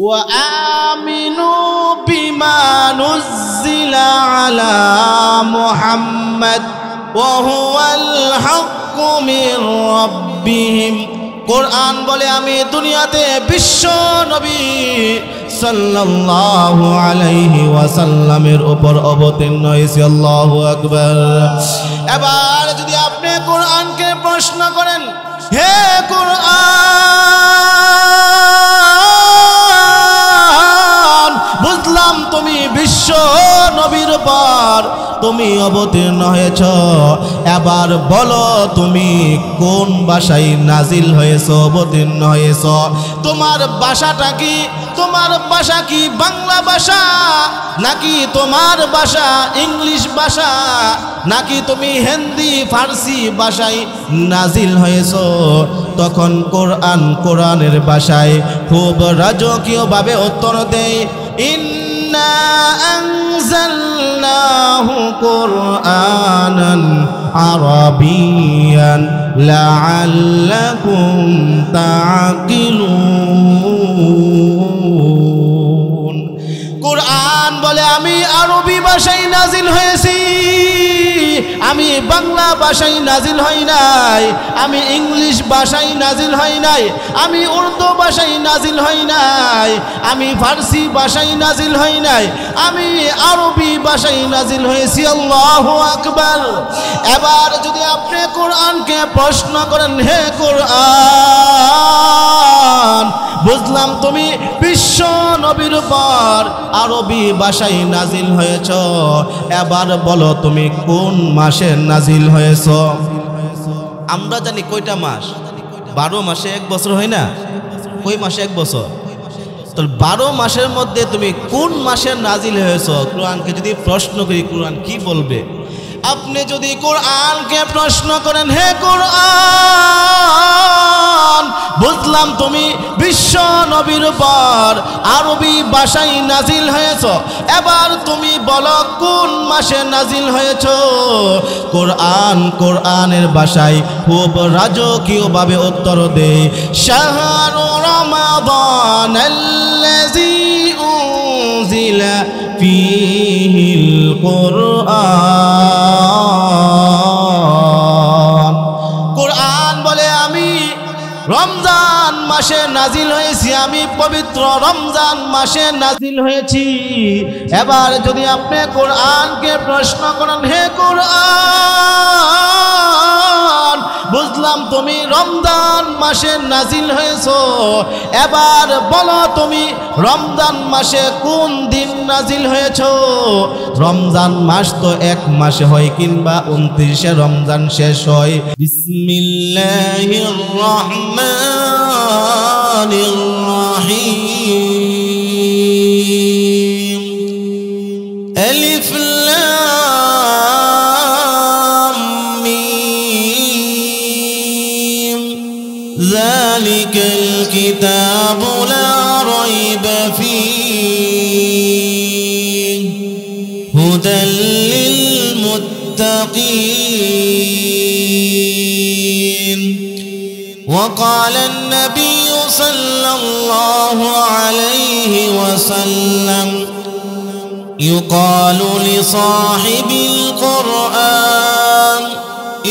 ওয়া আমিনু বিমা নুজ্জিলা আলা মুহাম্মাদ ওয়া হুয়াল হাক্কু মির রাব্বিহিম। কোরআন বলে আমি দুনিয়াতে বিশ্ব নবী সাল্লাল্লাহু আলাইহি ওয়াসাল্লামের উপর অবতীর্ণ হয়েছি। আল্লাহু আকবার। এবার যদি আপনি কোরআনকে প্রশ্ন করেন, হে কোরআন, বুঝলাম তুমি বিশ্ব নবীর উপর তুমি অবতীর্ণ হয়েছ, এবার বলো তুমি কোন ভাষায় নাজিল হয়েছ, অবতীর্ণ হয়েছ? তোমার ভাষাটা কি? তোমার ভাষা কি বাংলা ভাষা, নাকি তোমার ভাষা ইংলিশ ভাষা, নাকি তুমি হিন্দি ফার্সি ভাষায় নাজিল হয়েছ? তখন কোরআনের ভাষায় খুব রাজকীয়ভাবে উত্তর দেয়, ইন্না আনজালনাহু কুরআনান আরাবিয়ান লাআল্লাকুম তাআকিলুন। কোরআন বলে আমি আরবি ভাষায় নাজিল হয়েছি, আমি বাংলা ভাষায় নাজিল হই নাই, আমি ইংলিশ ভাষায় নাজিল হই নাই, আমি উর্দু ভাষায় নাজিল হই নাই, আমি ফার্সি ভাষায় নাজিল হই নাই, আমি আরবি ভাষায় নাজিল হয়েছি। আল্লাহু আকবার। এবার যদি আপনি কোরআনকে প্রশ্ন করেন, হে কোরআন, বুঝলাম তুমি বিশ্ব নবীর উপর আরবি ভাষায় নাজিল হয়েছ, এবার বলো তুমি কোন মাসে নাজিল হয়েছ? আমরা জানি কয়টা মাস? 12 মাসে 1 বছর হয় না? কই মাসে 1 বছর? তো 12 মাসের মধ্যে তুমি কোন মাসে নাজিল হয়েছ? কোরআনকে যদি প্রশ্ন করি, কোরআন কি বলবে? আপনি যদি কোরআনকে প্রশ্ন করেন, হে কোরআন, বুঝলাম তুমি বিশ্ব নবীর উপর আরবি ভাষায় নাজিল হয়েছ, এবার তুমি বলো কোন মাসে নাজিল হয়েছ? কোরআনের ভাষায় খুব রাজকীয়ভাবে উত্তর দেয়, শাহরু রমাদানাল্লাযী উনজিলা ফীহিল কুরআন। কোরআন বলে আমি রমজান মাসে নাজিল হয়েছি, আমি পবিত্র রমজান মাসে নাজিল হয়েছি। এবার যদি আপনি কোরআনকে প্রশ্ন করেন, হে কোরআন, বুঝলাম তুমি রমজান মাসে নাজিল হয়েছো, এবার বলো তুমি রমজান মাসে কোন দিন নাজিল হয়েছো? রমজান মাস তো 1 মাসে হয়, কিংবা 29শে রমজান শেষ হয়। বিসমিল্লাহির রহমানির রহিম। আলিফ লাম মিম। যালিকাল কিতাবু লা রাইবা ফীহি হুদাল লিল মুত্তাকিন। وقال النبي صلى الله عليه وسلم يقال لصاحب القرآن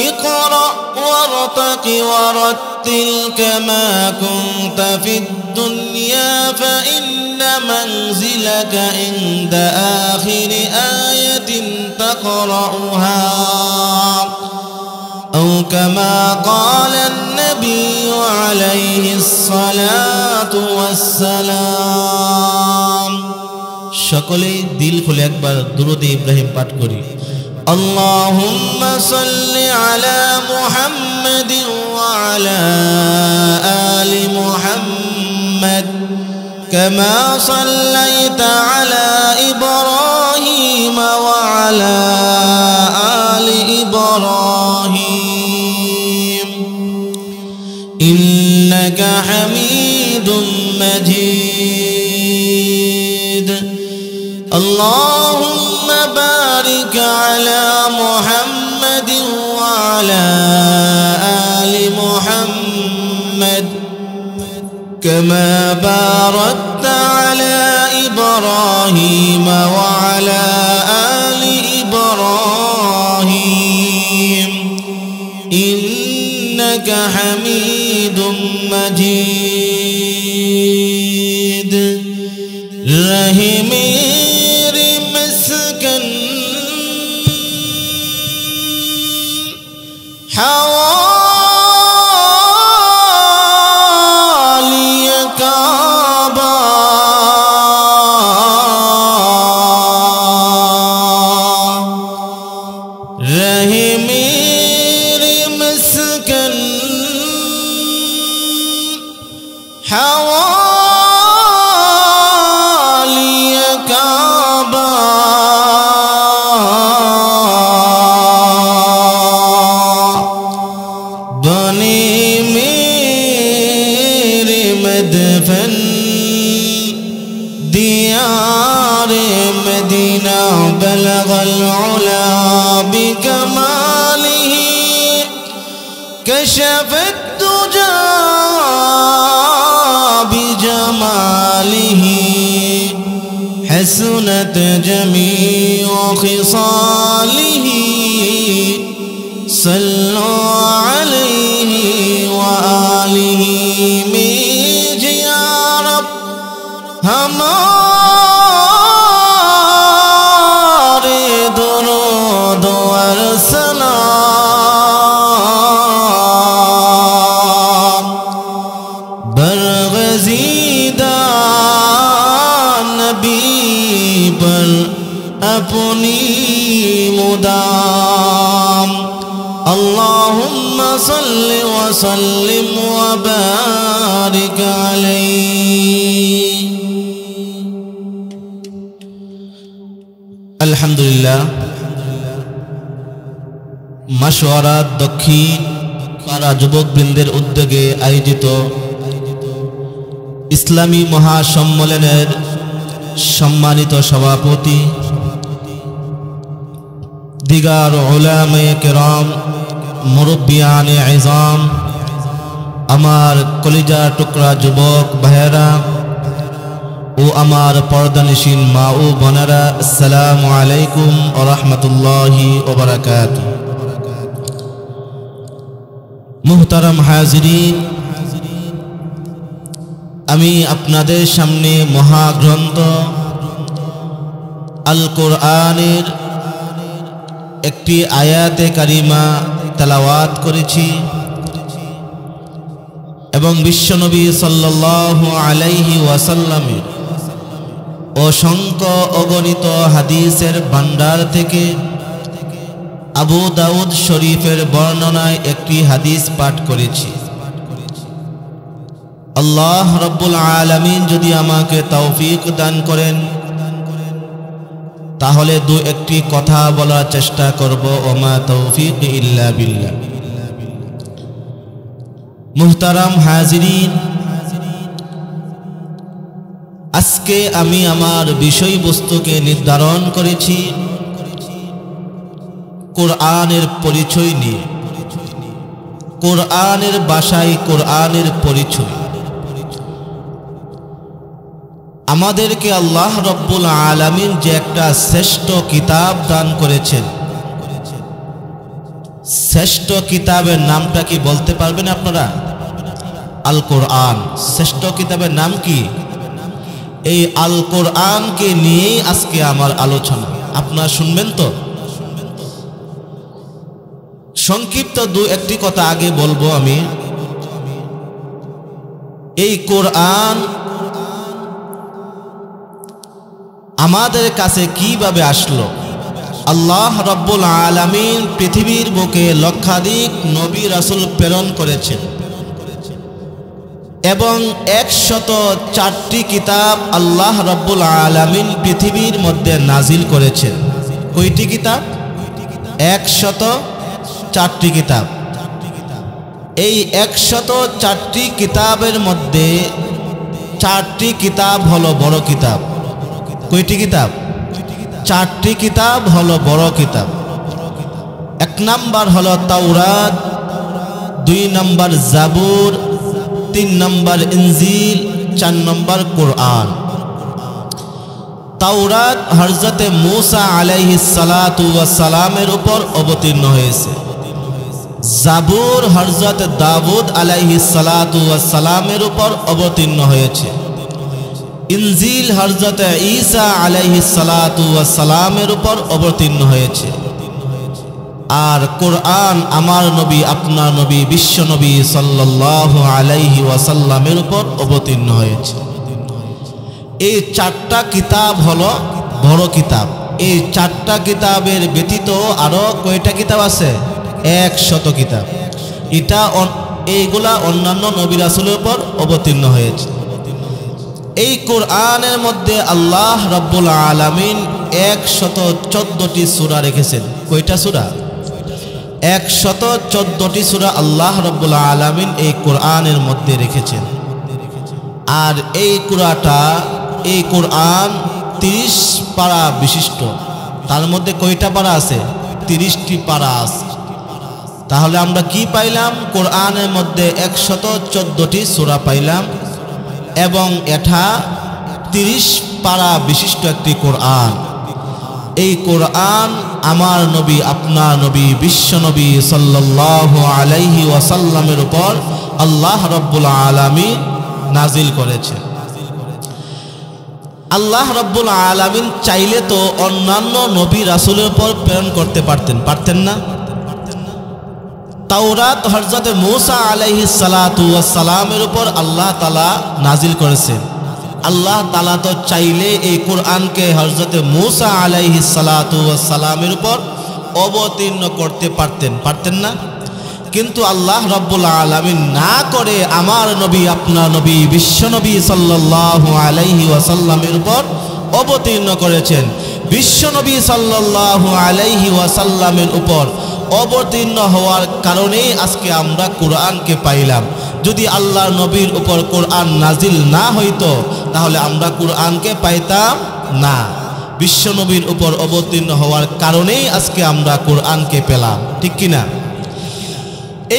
اقرأ وارتق ورتل كما كنت في الدنيا فإن منزلك عند آخر آية تقرأها أو كما قال النبي عليه الصلاة والسلام। সকলেই দিল খুলে একবার দুরূদ ইব্রাহিম পাঠ করি। আল্লাহুম্মা সাল্লি আলা মুহাম্মাদিন ওয়া আলা আলি মুহাম্মাদ কামা সাল্লাইতা আলা ইব্রাহিম ওয়া আলা আলি ইব্রাহিম ইন্নাকা হামিদুম মাজিদ। আল্লাহুম্মা বারিক আলা মুহাম্মাদিন ওয়া আলা আলি মুহাম্মাদ কামা বারাকতা على إبراهيم وعلى آل إبراهيم إنك حميد مجيد رحمير مسكن حوالي كعبة رحمير مسكن حوالي كعبة بني میرے مدفن ديار مدينة بلغ العلا بكماله كشف الدجى بجماله حسنت جميع خصاله صلوا عليه وآله میج یا رب ہمارے درود اور سلام برگزیدہ نبی پر اپنی مدام اللهم صل وسلم وبارك عليه الحمد لله মাশওয়ারা দক্ষিণ পাড়া যুবকবৃন্দের উদ্যোগে আয়োজিত ইসলামী মহাসম্মেলনের সম্মানিত সভাপতি দিগার উলামায়ে কেরাম মুরব্বিয়ানে আযম আমার কলিজার টুকরা যুবক ভাইয়েরা ও আমার পর্দানিশীন মা ও বোনেরা আসসালামু আলাইকুম ওয়া রাহমাতুল্লাহি ওয়া বারাকাতুহু মুহতারাম হাজিরিন আমি আপনাদের সামনে মহাগ্রন্থ আল কোরআনের একটি আয়াতে কারিমা তেলাওয়াত করেছি এবং বিশ্বনবী সাল্লাল্লাহু আলাইহি ওয়াসাল্লামের অসংখ্য অগণিত হাদিসের ভান্ডার থেকে আবু দাউদ শরীফের বর্ণনায় একটি হাদিস পাঠ করেছি। আল্লাহ রাব্বুল আলামিন যদি আমাকে তৌফিক দান করেন তাহলে দু একটি কথা বলার চেষ্টা করব ওমা তৌফিক ইল্লা বিল্লাহ। মুহতারাম হাজিরিন আজকে আমি আমার বিষয়বস্তুকে নির্ধারণ করেছি কোরআনের পরিচয় নিয়ে, কোরআনের ভাষায় কোরআনের পরিচয়। আমাদেরকে আল্লাহ রব্বুল আলামিন যে একটা শ্রেষ্ঠ কিতাব দান করেছেন, শ্রেষ্ঠ কিতাবের নামটা কি বলতে পারবেন আপনারা? আল কোরআন। শ্রেষ্ঠ কিতাবের নাম কি? এই আল কোরআনকে নিয়েই আজকে আমার আলোচনা। আপনারা শুনবেন তো? সংক্ষিপ্ত দু একটি কথা আগে বলবো আমি। এই কোরআন আমাদের কাছে কিভাবে আসলো? আল্লাহ রব্বুল আলামিন পৃথিবীর বুকে লক্ষাধিক নবী রাসূল প্রেরণ করেছেন এবং 104টি কিতাব আল্লাহ রব্বুল আলামিন পৃথিবীর মধ্যে নাজিল করেছেন। কয়টি কিতাব? 104টি কিতাব। এই 104টি কিতাবের মধ্যে 4টি কিতাব হলো বড় কিতাব। কয়টি কিতাব? 4টি কিতাব হলো বড় কিতাব। এক নাম্বার হলো তাওরাত, 2 নম্বর জাবুর, 3 নম্বর ইনজিল, 4 নম্বর কোরআন। তাওরাত হযরতে মূসা আলাইহিস সালাতু ওয়াস সালামের উপর অবতীর্ণ হয়েছে। জাবুর হযরত দাউদ আলাইহিস সালাতু ওয়াস সালামের উপর অবতীর্ণ হয়েছে। ইনজিল হযরত ঈসা আলাইহিস সালাতু ওয়াস সালামের উপর অবতীর্ণ হয়েছে। আর কোরআন আমার নবী, আপনার নবী, বিশ্ব নবী সাল্লাল্লাহু আলাইহি ওয়াসাল্লামের উপর অবতীর্ণ হয়েছে। এই চারটা কিতাব হলো বড় কিতাব। এই চারটা কিতাবের ব্যতীত আরো কয়টা কিতাব আছে? 100 কিতাব। এইগুলা অন্যান্য নবী রাসূলের উপর অবতীর্ণ হয়েছে। এই কোরআনের মধ্যে আল্লাহ রাব্বুল আলামিন 114টি সূরা রেখেছেন। কয়টা সূরা? 114টি সূরা আল্লাহ রাব্বুল আলামিন এই কোরআনের মধ্যে রেখেছেন। আর এই কোরআন 30 পারা বিশিষ্ট। তার মধ্যে কয়টা পারা আছে? 30টি পারা আছে। তাহলে আমরা কি পাইলাম? কোরআনের মধ্যে 114টি সূরা পাইলাম এবং এটা 30 পারা বিশিষ্ট একটি কোরআন। এই কোরআন আমার নবী, আপনার নবী, বিশ্ব নবী সাল্লাল্লাহু আলাইহি ওয়াসাল্লামের উপর আল্লাহ রাব্বুল আলামিন নাজিল করেছেন। আল্লাহ রাব্বুল আলামিন চাইলে তো অন্যান্য নবী রাসূলের উপর প্রেরণ করতে পারতেন না? তাওরাত হযরত মূসা আলাইহিস সালাতু ওয়াস সালামের উপর আল্লাহ তাআলা নাজিল করেছেন। আল্লাহ তাআলা তো চাইলে এই কোরআনকে হযরত মূসা আলাইহিস সালাতু ওয়াস সালামের উপর অবতীর্ণ করতে পারতেন না? কিন্তু আল্লাহ রাব্বুল আলামিন না করে আমার নবী, আপনার নবী, বিশ্ব নবী সাল্লাল্লাহু আলাইহি ওয়াসাল্লামের উপর অবতীর্ণ করেছেন। বিশ্ব নবী সাল্লাল্লাহু আলাইহি ওয়াসাল্লামের উপর অবতীর্ণ হওয়ার কারণেই আজকে আমরা কোরআনকে পাইলাম। যদি আল্লাহর নবীর উপর কোরআন নাজিল না হইতো তাহলে আমরা কোরআনকে পাইতাম না। বিশ্ব নবীর উপর অবতীর্ণ হওয়ার কারণেই আজকে আমরা কোরআনকে পেলাম, ঠিক কিনা?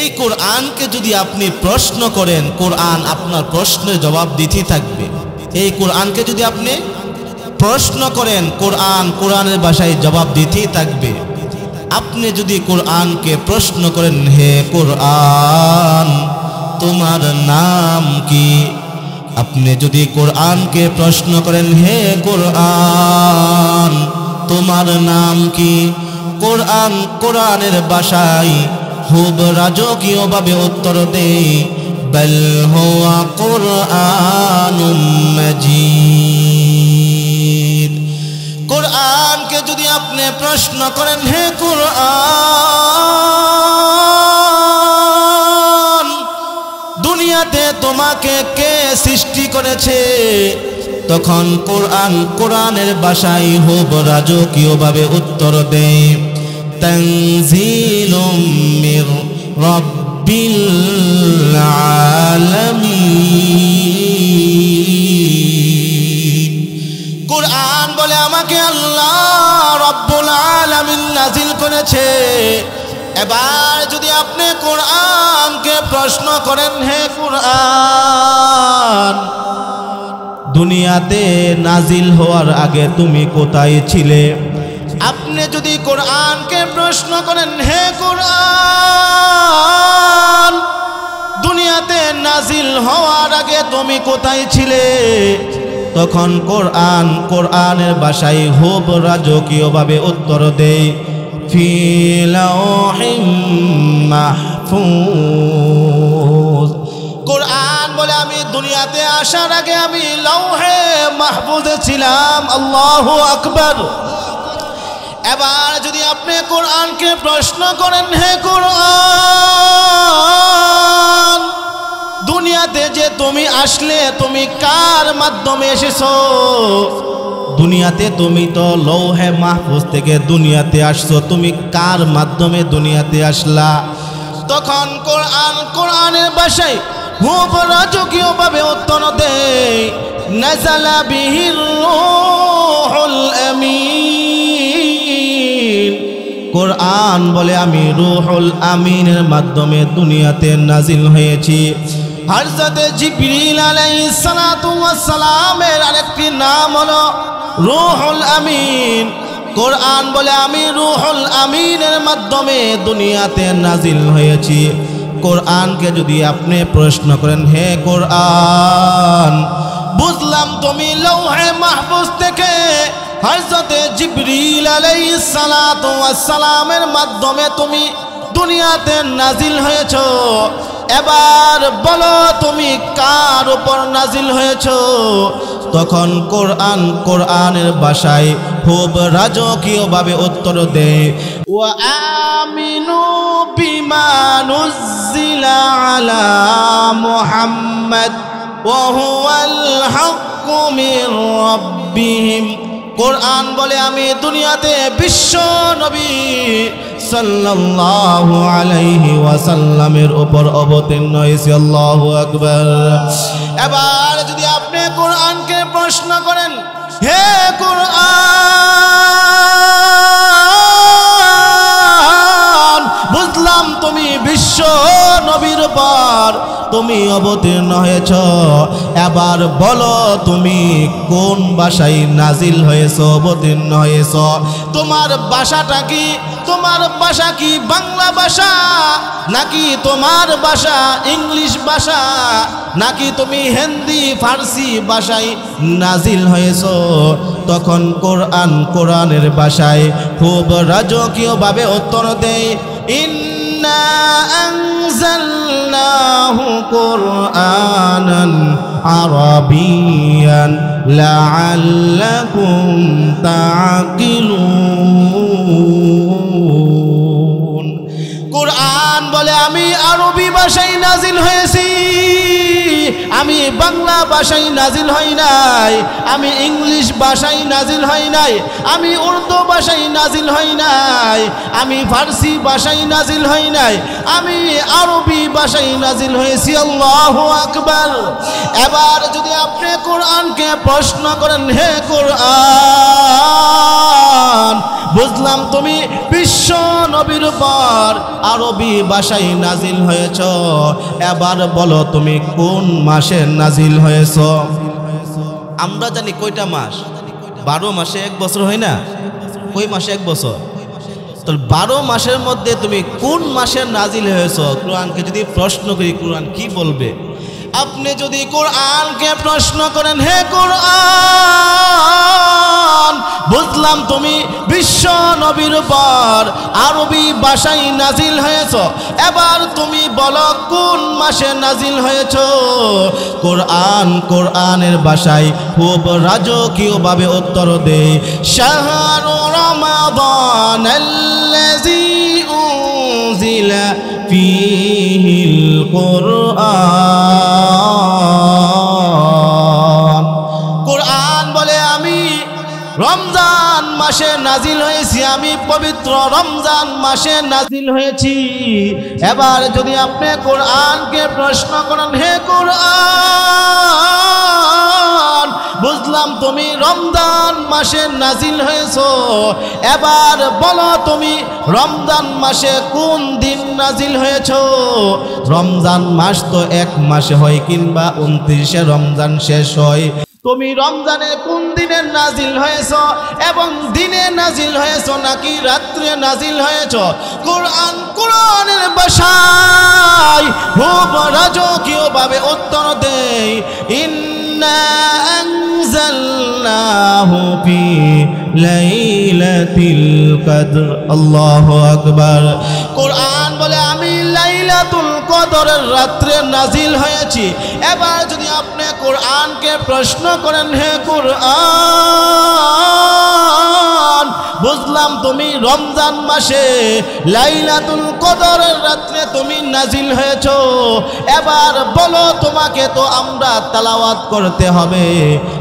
এই কোরআনকে যদি আপনি প্রশ্ন করেন, কোরআন আপনার প্রশ্নের জবাব দিতেই থাকবে। এই কোরআনকে যদি আপনি প্রশ্ন করেন, কোরআনের ভাষায় জবাব দিতেই থাকবে। আপনি যদি কোরআনকে প্রশ্ন করেন, হে কোরআন তোমার নাম কি? আপনি যদি কোরআনকে প্রশ্ন করেন, হে কোরআন তোমার নাম কি? কোরআনের ভাষায় খুব রাজকীয় ভাবে উত্তর দেয়, বল হুয়া কুরআনুম মাজিদ। কোরআনকে যদি আপনি প্রশ্ন করেন, হে কোরআন দুনিয়াতে তোমাকে কে সৃষ্টি করেছে? তখন কোরআনের ভাষায় খুব রাজকীয় ভাবে উত্তর দেয়, তানজিলুম মির রাব্বিল আলামিন। কোরআন বলে আমাকে আল্লাহ রাব্বুল আলামিন নাজিল করেছে। এবার যদি আপনি কোরআনকে প্রশ্ন করেন, হে কোরআন দুনিয়াতে নাজিল হওয়ার আগে তুমি কোথায় ছিলে? আপনি যদি কোরআনকে প্রশ্ন করেন, হে কোরআন দুনিয়াতে নাজিল হওয়ার আগে তুমি কোথায় ছিলে? তখন কোরআনের ভাষায় খুব রাজকীয় ভাবে উত্তর দেয়, ফি লাওহিম মাহফুজ। কোরআন বলে আমি দুনিয়াতে আসার আগে আমি লাওহে মাহফুজে ছিলাম। আল্লাহু আকবার। এবার যদি আপনি কোরআনকে প্রশ্ন করেন, হে কোরআন দুনিয়াতে যে তুমি আসলে তুমি কার মাধ্যমে এসেছো? দুনিয়াতে তুমি তো লৌহে মাহফুজ থেকে দুনিয়াতে আসছো, তুমি কার মাধ্যমে দুনিয়াতে আসলা? তখন কোরআনের ভাষায় খুব রাজকীয় ভাবে উত্তর দেয়, নাযালা বিহির রূহুল আমিন। কোরআন বলে আমি রূহুল আমিনের মাধ্যমে দুনিয়াতে নাজিল হয়েছি। হযরত জিবরিল আলাইহিস সালাতু ওয়াস সালামের আরেকটি নাম হলো রূহুল আমিন। কোরআন বলে আমি রূহুল আমিনের মাধ্যমে দুনিয়াতে নাজিল হয়েছি। কোরআনকে যদি আপনি প্রশ্ন করেন, হে কোরআন, বুঝলাম তুমি লৌহে মাহফুজ থেকে হযরতে জিবরিল আলাইহিস সালাতু ওয়াস সালামের মাধ্যমে তুমি দুনিয়াতে নাজিল হয়েছো, এবার বলো তুমি কার উপর নাজিল হয়েছো? তখন কোরআনের ভাষায় খুব রাজকীয়ভাবে উত্তর দেয়, ওয়া আমিনু বিমা নুজ্জিলা আলা মুহাম্মাদ ওয়া হুয়াল হাক্কু মির রাব্বিহিম। কোরআন বলে আমি দুনিয়াতে বিশ্ব নবী সাল্লাল্লাহু আলাইহি ওয়াসাল্লামের উপর অবতীর্ণ হয়েছি। আল্লাহু আকবার। এবার যদি আপনি কোরআনকে প্রশ্ন করেন, হে কোরআন, বুঝলাম তুমি বিশ্ব নবীর উপর তুমি অবতীর্ণ হয়েছ, এবার বলো তুমি কোন ভাষায় নাজিল হয়েছ, অবতীর্ণ হয়েছ? তোমার ভাষাটা কি? তোমার ভাষা কি বাংলা ভাষা, নাকি তোমার ভাষা ইংলিশ ভাষা, নাকি তুমি হিন্দি ফার্সি ভাষায় নাজিল হয়েছ? তখন কোরআনের ভাষায় খুব রাজকীয়ভাবে উত্তর দেয়, ইন্না আনজালনাহু কুরআনান আরাবিয়ান লাআল্লাকুম তাআকিলুন। কোরআন বলে আমি আরবি ভাষায় নাজিল হয়েছি, আমি বাংলা ভাষায় নাজিল হই নাই, আমি ইংলিশ ভাষায় নাজিল হই নাই, আমি উর্দু ভাষায় নাজিল হই নাই, আমি ফার্সি ভাষায় নাজিল হই নাই, আমি আরবি ভাষায় নাজিল হয়েছি। আল্লাহু আকবার। এবার যদি আপনি কোরআনকে প্রশ্ন করেন, হে কোরআন, বুঝলাম তুমি বিশ্ব নবীর উপর আরবি ভাষায় নাজিল হয়েছ, এবার বলো তুমি কোন মাসে নাজিল হয়েছ? আমরা জানি কয়টা মাস? 12 মাসে 1 বছর হয় না? কই মাসে 1 বছর? তো 12 মাসের মধ্যে তুমি কোন মাসে নাজিল হয়েছ? কোরআনকে যদি প্রশ্ন করি, কোরআন কি বলবে? আপনি যদি কোরআনকে প্রশ্ন করেন, হে কোরআন, বুঝলাম তুমি বিশ্ব নবীর উপর আরবি ভাষায় নাজিল হয়েছ, এবার তুমি বলো কোন মাসে নাজিল হয়েছ? কোরআনের ভাষায় খুব রাজকীয়ভাবে উত্তর দেয়, শাহরু রমাদানাল্লাযী উনজিলা ফীহিল কুরআন। কোরআন বলে আমি রমজান মাসে নাজিল হয়েছি, আমি পবিত্র রমজান মাসে নাজিল হয়েছি। এবার যদি আপনি কোরআনকে প্রশ্ন করেন, হে কোরআন, বুঝলাম তুমি রমজান মাসে নাজিল হয়েছো, এবার বলো তুমি রমজান মাসে কোন দিন নাজিল হয়েছো? রমজান মাস তো 1 মাসে হয়, কিংবা 29শে রমজান শেষ হয়। তুমি রমজানে কোন দিনে নাজিল হয়েছ, এবং দিনে নাজিল হয়েছ নাকি রাত্রে নাজিল হয়েছ? কোরআনের ভাষায় খুব রাজকীয়ভাবে উত্তর দেয়, ইন্না আনজালনাহু ফি লাইলাতিল কদর। আল্লাহু আকবার। কোরআন বলে আমি লাইলাতুল কদরের রাত্রে নাজিল হয়েছি। এবার যদি আপনি কোরআনকে প্রশ্ন করেন, হে কোরআন, বুঝলাম তুমি রমজান মাসে লাইলাতুল কদরের রাত্রে তুমি নাজিল হয়েছো, এবার বলো তোমাকে তো আমরা তেলাওয়াত করতে হবে,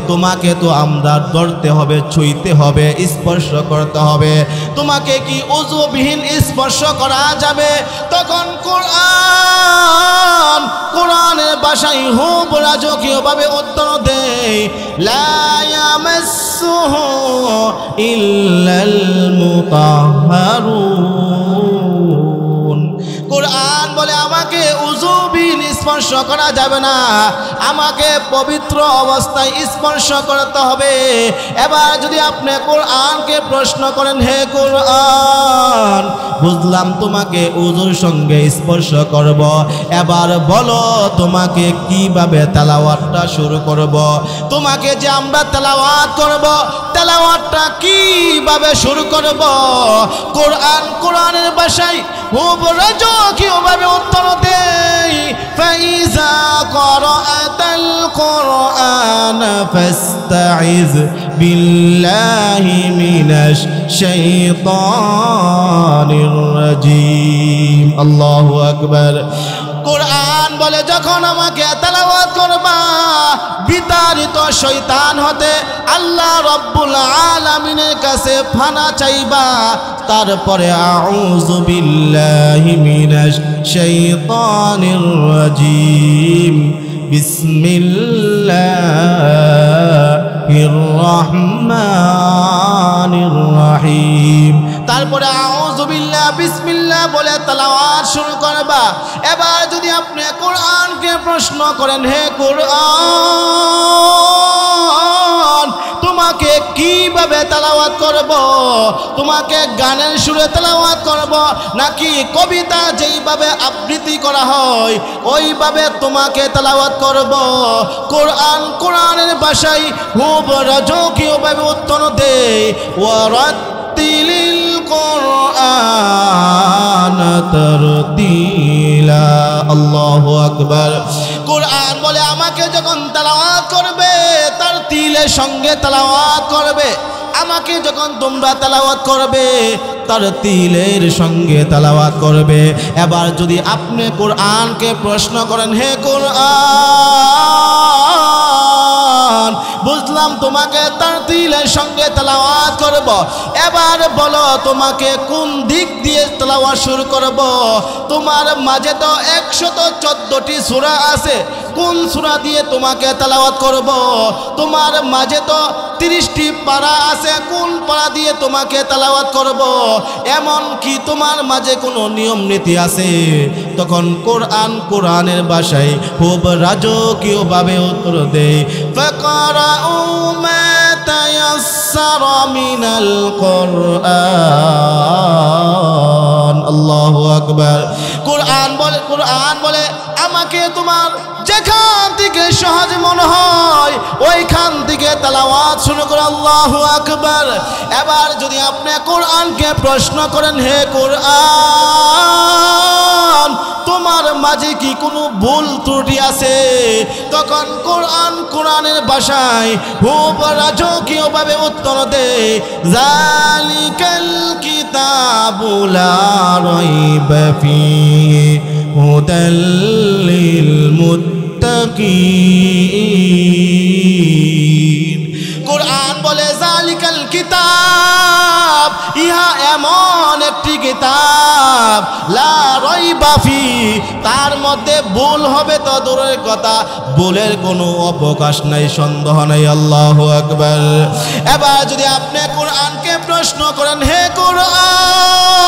তোমাকে তো আমরা ধরতে হবে, ছুঁইতে হবে, স্পর্শ করতে হবে, তোমাকে কি ওযুবিহীন স্পর্শ করা যাবে? তখন কোরআনের ভাষায় খুব রাজকীয়ভাবে উত্তর দেয়, লা ইয়ামাসসুহু ইল্লাল মুতাহহারুন। কোরআন বলে আমাকে ওযুবিহীন স্পর্শ স্পর্শ করা যাবে না, আমাকে পবিত্র অবস্থায় স্পর্শ করতে হবে। এবার যদি আপনি কোরআনকে প্রশ্ন করেন, হে কোরআন, বুঝলাম তোমাকে ওযুর সঙ্গে স্পর্শ করব, এবার বলো তোমাকে কিভাবে তেলাওয়াতটা শুরু করব? তোমাকে যে আমরা তেলাওয়াত করব, তেলাওয়াতটা কিভাবে শুরু করব? কোরআনের ভাষায় খুব রাজকীয়ভাবে উত্তর দেই, ফাইজা ক্বরাআতাল কুরআন ফাস্তাইজ বিল্লাহি মিনাশ শাইতানির রাজিম। আল্লাহু আকবার। কোরআন বলে যখন আমাকে তেলাওয়াত করবা, বিতাড়িত শয়তান হতে আল্লাহ রব্বুল আলামিনের কাছে ফানা চাইবা, তারপরে আউযু বিল্লাহি মিনাশ শাইতানির রাজিম, বিসমিল্লাহির রহমানির রহিম, তারপরে আউযু বিল্লাহ বিসমিল্লাহ বলে তেলাওয়াত শুরু করবা। এবার যদি আপনি কোরআনকে প্রশ্ন করেন, হে কোরআন, তোমাকে কিভাবে তেলাওয়াত করব? তোমাকে গানের সুরে তেলাওয়াত করব নাকি কবিতা যেইভাবে আবৃত্তি করা হয় ওইভাবে তোমাকে তেলাওয়াত করব? কোরআনের ভাষায় খুব রাজকীয়ভাবে উত্তর দেয়, ওয়ারাত্তিলিল কুরআন তারতিলা। আল্লাহু আকবার। কোরআন বলে আমাকে যখন তেলাওয়াত করবে, তার তিলের সঙ্গে তেলাওয়াত করবে। আমাকে যখন তোমরা তেলাওয়াত করবে, তার তিলের সঙ্গে তেলাওয়াত করবে। এবার যদি আপনি কোরআনকে প্রশ্ন করেন, হে কোরআন, বুঝলাম তোমাকে তার তিলের সঙ্গে তেলাওয়াত করব, এবার বলো তোমাকে কোন দিক দিয়ে তেলাওয়াত শুরু করব? তোমার মাঝে তো 114টি সূরা আছে, কোন সূরা দিয়ে তোমাকে তেলাওয়াত করব? তোমার মাঝে তো 30টি পারা আছে, কোন পারা দিয়ে তোমাকে তেলাওয়াত করব? এমন কি তোমার মাঝে কোনো নিয়ম নীতি আছে? তখন কোরআনের ভাষায় খুব রাজকীয়ভাবে উত্তর দেয়, ফাকরাউ মা তায়াসসারা মিনাল কুরআন। আল্লাহু আকবার। কোরআন বলে আমাকে তোমার যেখান থেকে সহজ মনে হয় ওইখান থেকে তেলাওয়াত শুরু করো। আল্লাহু আকবার। এবার যদি আপনি কোরআনকে প্রশ্ন করেন, হে কোরআন, তোমার মাঝে কি কোনো ভুল ত্রুটি আছে? তখন কোরআনের ভাষায় খুব রাজকীয়ভাবে উত্তর দেয়, যালিকাল কিতাবু লা রাইবা ফীহি হুদাল লিল মুত্তাকিন। কোরআন বলে যালিকাল কিতাব, ইহা এমন একটি কিতাব, লা রাইবা ফি, তার মধ্যে ভুল হবে তো দূরের কথা, ভুলের কোনো অবকাশ নাই, সন্দেহ নাই। আল্লাহু আকবার। এবার যদি আপনি কোরআনকে প্রশ্ন করেন, হে কোরআন,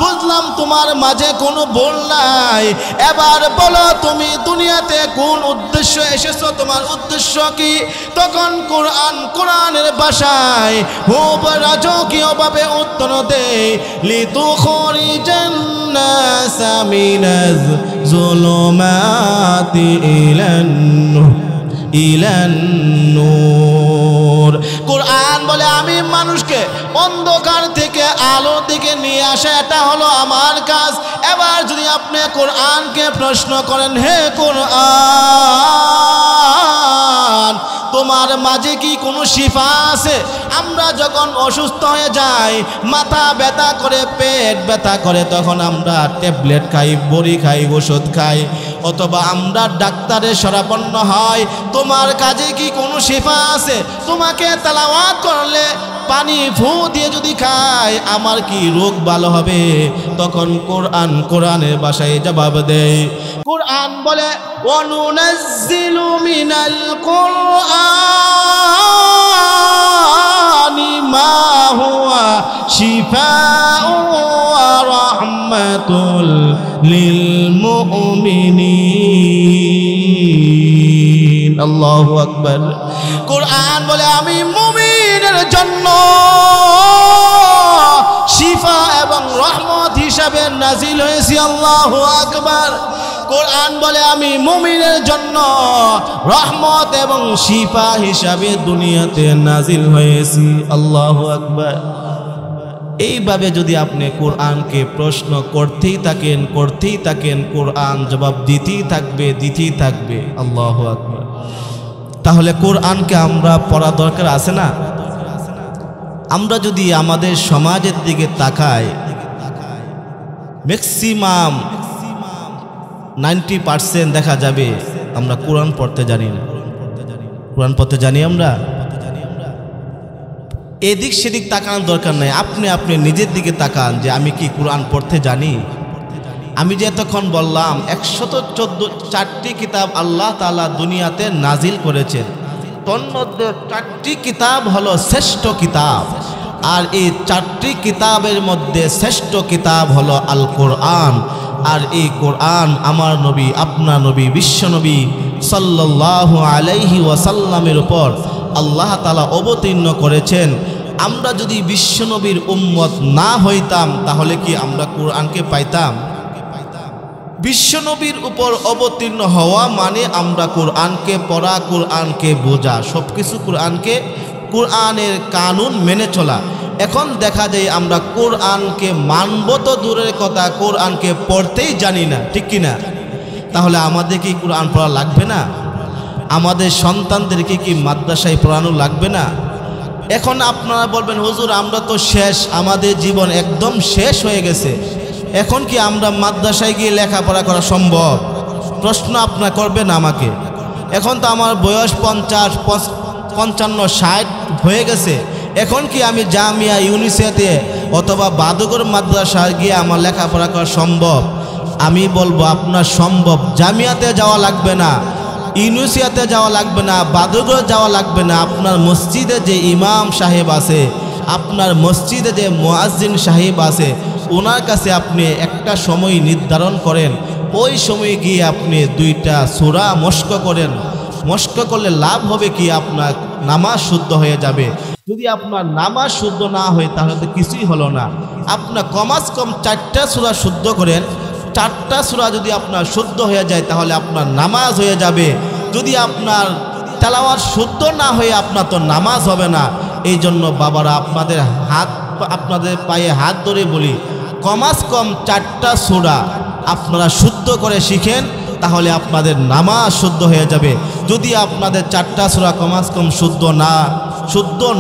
বুঝলাম তোমার মাঝে কোনো ভুল নাই, এবার বলো তুমি দুনিয়াতে কোন উদ্দেশ্য এসেছো, তোমার উদ্দেশ্য কি? তখন কোরআনের ভাষায় খুব রাজকীয়ভাবে উত্তর দেয়, লিতুখরিজান নাসা মিনাজ যুলুমাতি ইলান নূর। কোরআন বলে আমি মানুষকে অন্ধকার থেকে আলোর দিকে নিয়ে আসা, এটা হলো আমার কাজ। এবার যদি আপনি কোরআনকে প্রশ্ন করেন, হে কোরআন, তোমার মাঝে কি কোনো শিফা আছে? আমরা যখন অসুস্থ হয়ে যাই, মাথা ব্যথা করে, পেট ব্যথা করে, তখন আমরা ট্যাবলেট খাই, বড়ি খাই, ওষুধ খাই, অথবা আমরা ডাক্তারের শরণাপন্ন হয়। তোমার কাজে কি কোনো শিফা আছে? তোমাকে তেলাওয়াত করলে পানি ফু দিয়ে যদি খাই, আমার কি রোগ ভালো হবে? তখন কোরআনের ভাষায় জবাব দেয়, কোরআন বলে, ওয়ানুনাজ্জিলু মিনাল কুরআনি মা হুয়া শিফাউ ওয়া রাহমাতুল লিলমুমিনিন। আল্লাহু আকবার। কোরআন বলে আমি মুমিনের জন্য শিফা এবং রহমত হিসাবে নাজিল হয়েছি। আল্লাহু আকবার। কোরআন বলে আমি মুমিনের জন্য রহমত এবং শিফা হিসাবে দুনিয়াতে নাজিল হয়েছি। আল্লাহু আকবার। এইভাবে যদি আপনি কোরআনকে প্রশ্ন করতেই থাকেন, কোরআন জবাব দিতেই থাকবে। আল্লাহু আকবার। তাহলে কোরআনকে আমরা পড়া দরকার আছে না? আমরা যদি আমাদের সমাজের দিকে তাকাই, ম্যাক্সিমাম 90% দেখা যাবে আমরা কোরআন পড়তে জানি না। কোরআন পড়তে জানি আমরা? এদিক সেদিক তাকানোর দরকার নাই। আপনি নিজের দিকে তাকান যে আমি কি কোরআন পড়তে জানি? আমি যে এতক্ষণ বললাম 114টি কিতাব আল্লাহ তাআলা দুনিয়াতে নাজিল করেছেন, তন্মধ্যে 4টি কিতাব হলো শ্রেষ্ঠ কিতাব। আর এই 4টি কিতাবের মধ্যে শ্রেষ্ঠ কিতাব হলো আল কোরআন। আর এই কোরআন আমার নবী, আপনার নবী, বিশ্বনবী সাল্লাল্লাহু আলাইহি ওয়াসাল্লামের উপর আল্লাহ তাআলা অবতীর্ণ করেছেন। আমরা যদি বিশ্বনবীর উম্মত না হইতাম তাহলে কি আমরা কোরআনকে পাইতাম? বিশ্বনবীর উপর অবতীর্ণ হওয়া মানে আমরা কোরআনকে পড়া, কোরআনকে বোঝা, সব কিছু কোরআনের কানুন মেনে চলা। এখন দেখা যায় আমরা কোরআনকে মানব তো দূরের কথা, কোরআনকে পড়তেই জানি না, ঠিক কিনা? তাহলে আমাদের কি কোরআন পড়া লাগবে না? আমাদের সন্তানদেরকে কি মাদ্রাসায় পড়ানো লাগবে না? এখন আপনারা বলবেন হুজুর আমরা তো শেষ, আমাদের জীবন একদম শেষ হয়ে গেছে, এখন কি আমরা মাদ্রাসায় গিয়ে লেখাপড়া করা সম্ভব? প্রশ্ন আপনারা করবেন আমাকে। এখন তো আমার বয়স 50, 55, 60 হয়ে গেছে, এখন কি আমি জামিয়া ইউনিভার্সিটিতে অথবা বাদুগর মাদ্রাসায় গিয়ে আমার লেখাপড়া করা সম্ভব? আমি বলবো আপনার সম্ভব। জামিয়াতে যাওয়া লাগবে না, ইউনিভার্সিটিতে যাওয়া লাগবে না, বাদুগর যাওয়া লাগবে না। আপনার মসজিদে যে ইমাম সাহেব আছে, আপনার মসজিদে যে মুয়াজ্জিন সাহেব আছে, ওনার কাছে আপনি একটা সময় নির্ধারণ করেন, ওই সময় গিয়ে আপনি 2টা সূরা মস্ক করেন। মস্ক করলে লাভ হবে কি? আপনার নামাজ শুদ্ধ হয়ে যাবে। যদি আপনার নামাজ শুদ্ধ না হয় তাহলে তো কিছুই হলো না। আপনার কমাস কম 4টা সূরা শুদ্ধ করেন, 4টা সূরা যদি আপনার শুদ্ধ হয়ে যায় তাহলে আপনার নামাজ হয়ে যাবে। যদি আপনার তেলাওয়াত শুদ্ধ না হয়ে আপনার তো নামাজ হবে না। এই জন্য বাবারা আপনাদের পায়ে হাত ধরে বলি, কমাস কম 4টা সূরা আপনারা শুদ্ধ করে শিখেন, তাহলে আপনাদের নামাজ শুদ্ধ হয়ে যাবে। যদি আপনাদের 4টা সূরা কমাস কম শুদ্ধ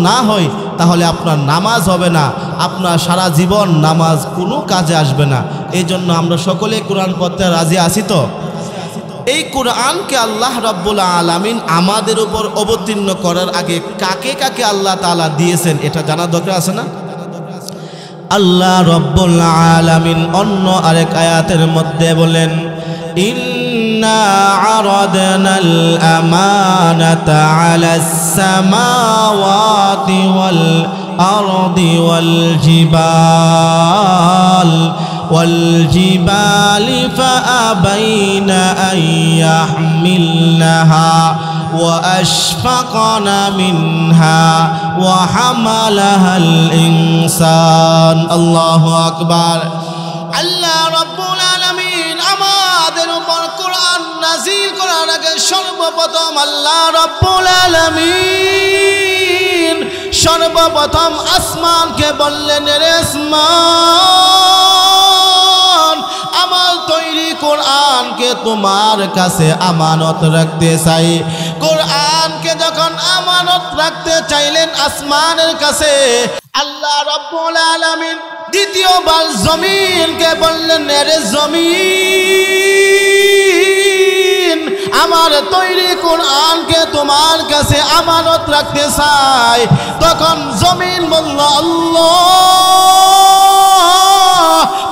না হয় তাহলে আপনার নামাজ হবে না, আপনার সারা জীবন নামাজ কোনো কাজে আসবে না। এই জন্য আমরা সকলে কোরআন পড়তে রাজি আছি তো? এই কোরআনকে আল্লাহ রাব্বুল আলামিন আমাদের উপর অবতীর্ণ করার আগে কাকে কাকে আল্লাহ তাআলা দিয়েছেন এটা জানা দরকার আছে না? আল্লাহ রাব্বুল আলামিন অন্য আরেক আয়াতের মধ্যে বলেন, ইন্না আরাদনাল আমানাতা আলাস সামাওয়াতি ওয়াল আরদি ওয়াল জিবালি ফাআবাইনা আন ইয়াহমিলনাহা ওয়া আশফাকনা মিনহা ওয়া হামালাহাল ইনসান। আল্লাহু আকবার। আল্লাহ রাব্বুল আলামিন আমাদের উপর কোরআন নাযিল করার আগে সর্বপ্রথম আল্লাহ রাব্বুল আলামিন সর্বপ্রথম আসমানকে বললেন, রে আসমান, আমার তৈরি কোরআনকে তোমার কাছে আমানত রাখতে চাই। কোরআনকে যখন আমানত রাখতে চাইলেন আসমানের কাছে, আল্লাহ রাব্বুল আলামিন দ্বিতীয়বার জমিনকে বললেন, রে জমিন, আমার তৈরি কোরআনকে তোমার কাছে আমানত রাখতে চাই। তখন জমিন বলল, আল্লাহ,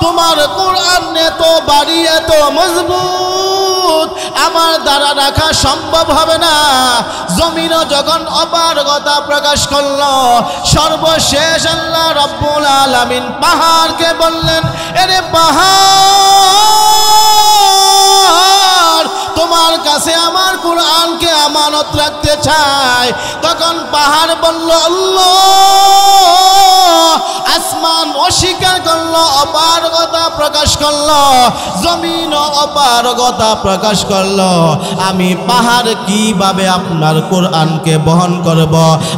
তোমার কোরআন এত ভারী, এত মজবুত, আমার দ্বারা রাখা সম্ভব হবে না। জমিনও যখন অপারগতা প্রকাশ করল, সর্বশেষ আল্লাহ রাব্বুল আলামিন পাহাড়কে বললেন, এরে পাহাড়, তোমার কাছে আমার কোরআনকে আমানত রাখতে চাই। তখন পাহাড় বলল আল্লাহ, আসমান অস্বীকার করলো, অপারগতা প্রকাশ করলো, জমিন অপারগতা প্রকাশ করলো। আমি পাহাড় কিভাবে আপনার কোরআনকে বহন করব?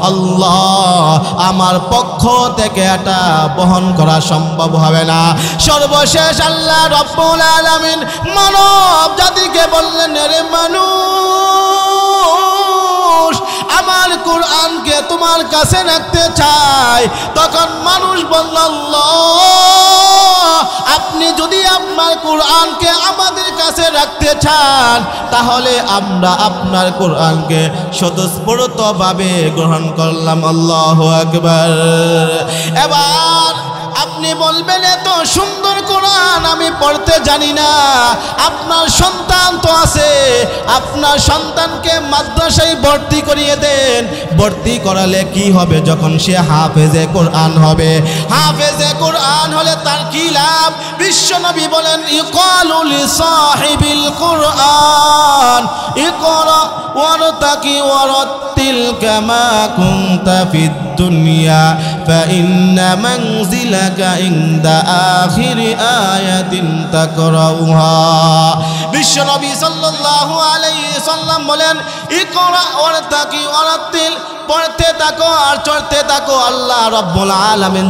আল্লাহ, আমার পক্ষ থেকে এটা বহন করা সম্ভব হবে না। সর্বশেষ আল্লাহ রব্বুল আলামিন মানব জাতিকে বললেন, রে মানুষ, আমার কোরআনকে তোমার কাছে রাখতে চাই। তখন মানুষ বলল, আল্লাহ, আপনি যদি আপনার কোরআনকে আমাদের কাছে রাখতে চান, তাহলে আমরা আপনার কোরআনকে স্বতঃস্ফূর্তভাবে গ্রহণ করলাম। আল্লাহু আকবার। এবার আপনি বলবেন, এত সুন্দর কোরআন আমি পড়তে জানি না। আপনার সন্তান তো আছে, আপনার সন্তানকে মাদ্রাসায় ভর্তি করিয়ে দেন। ভর্তি করালে কি হবে? যখন সে হাফেজে কোরআন হবে, হাফেজে কোরআন হলে তার কি লাভ? বিশ্বনবী বলেন, ইকালু লিসাহিবিল কোরআন ইকরা ওয়ারতাকি ওয়ারাত্তিল কামা কুনতা ফিদ দুনিয়া ফাইন্না মানজিলাকা ইনদা আখিরি আয়াতিন তাকরাউহা। বিশ্বনবী সাল্লাল্লাহু আলাইহি সাল্লাম বলেন, ইকরা ওয়ারতাকি ওয়ারাত্তিল, পড়তে থাকো আর চড়তে থাকো। আল্লাহ রব্বুল আলামিন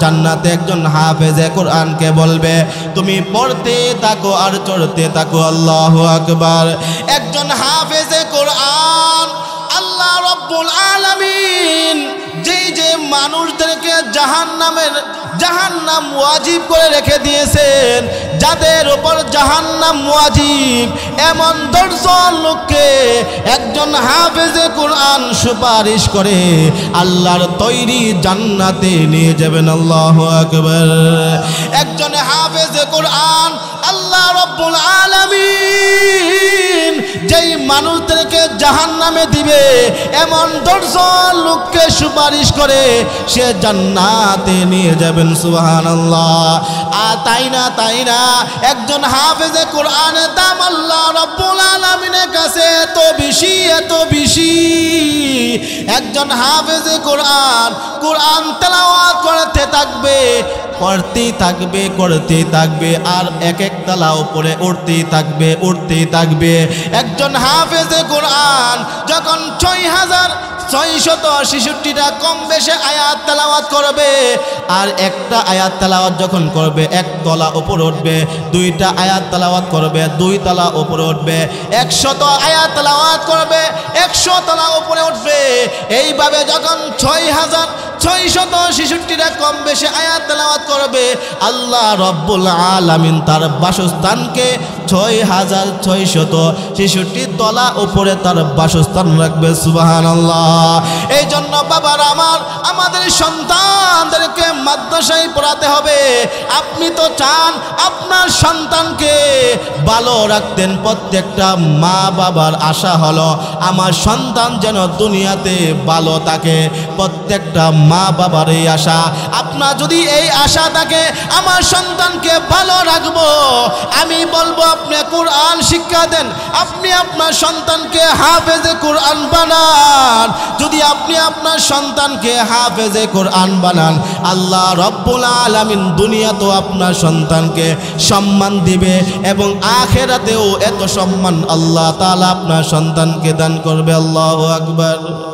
জান্নাতে একজন হাফেজে কোরআনকে বলবে, তুমি পড়তে থাকো আর চড়তে থাকো। আল্লাহু আকবার। একজন হাফেজে কোরআন আল্লাহ রব্বুল আলামিন যে মানুষদেরকে জাহান্নাম ওয়াজিব করে রেখে দিয়েছেন, যাদের উপর জাহান্নাম ওয়াজিব, এমন 10 জন লোককে একজন হাফেজে কোরআন সুপারিশ করে আল্লাহর তৈরি জান্নাতে নিয়ে যাবেন। আল্লাহু আকবার। একজন হাফেজে কোরআন আল্লাহ রব্বুল আলামিন যেই মানুষদেরকে জাহান্নামে দিবে, এমন 10 জন লোককে সুপারিশ করে সে জান্নাতে নিয়ে যাবেন। সুবহানাল্লাহ। তাই না, একজন হাফেজে কোরআনের দাম আল্লাহ রব্বুল আলামিনের কাছে এত বেশি। একজন হাফেজে কোরআন তেলাওয়াত করতে থাকবে আর এক এক তালা উপরে উঠতেই থাকবে। একজন হাফেজে কোরআন যখন 6666টা কম বেশি আয়াত তেলাওয়াত করবে, আর একটা আয়াত তেলাওয়াত যখন করবে 1 তলা উপরে উঠবে, 2টা আয়াত তেলাওয়াত করবে 2 তলা উপরে উঠবে, 100 আয়াত তেলাওয়াত করবে 100 তলা উপরে উঠবে। এইভাবে যখন 6666টা কম বেশি আয়াত তেলাওয়াত করবে, আল্লাহ রব্বুল আলামিন তার বাসস্থানকে 6666 তলা উপরে তার বাসস্থান রাখবে। সুবহানাল্লাহ। এই জন্য বাবারা আমাদের সন্তানদেরকে মাদ্রাসায় পড়াতে হবে। আপনি তো চান আপনার সন্তানকে ভালো রাখতেন। প্রত্যেকটা মা বাবার আশা হলো আমার সন্তান যেন দুনিয়াতে ভালো থাকে। প্রত্যেকটা মা বাবার এই আশা। আপনার যদি এই আশা থাকে আমার সন্তানকে ভালো রাখবো, আমি বলবো আপনি কোরআন শিক্ষা দেন, আপনি আপনার সন্তানকে হাফেজে কোরআন বানান। যদি আপনি আপনার সন্তানকে হাফেজে কোরআন বানান, আল্লাহ রব্বুল আলামিন দুনিয়াতেও আপনার সন্তানকে সম্মান দিবে এবং আখিরাতেও এত সম্মান আল্লাহ তাআলা আপনার সন্তানকে দান করবে। আল্লাহু আকবার।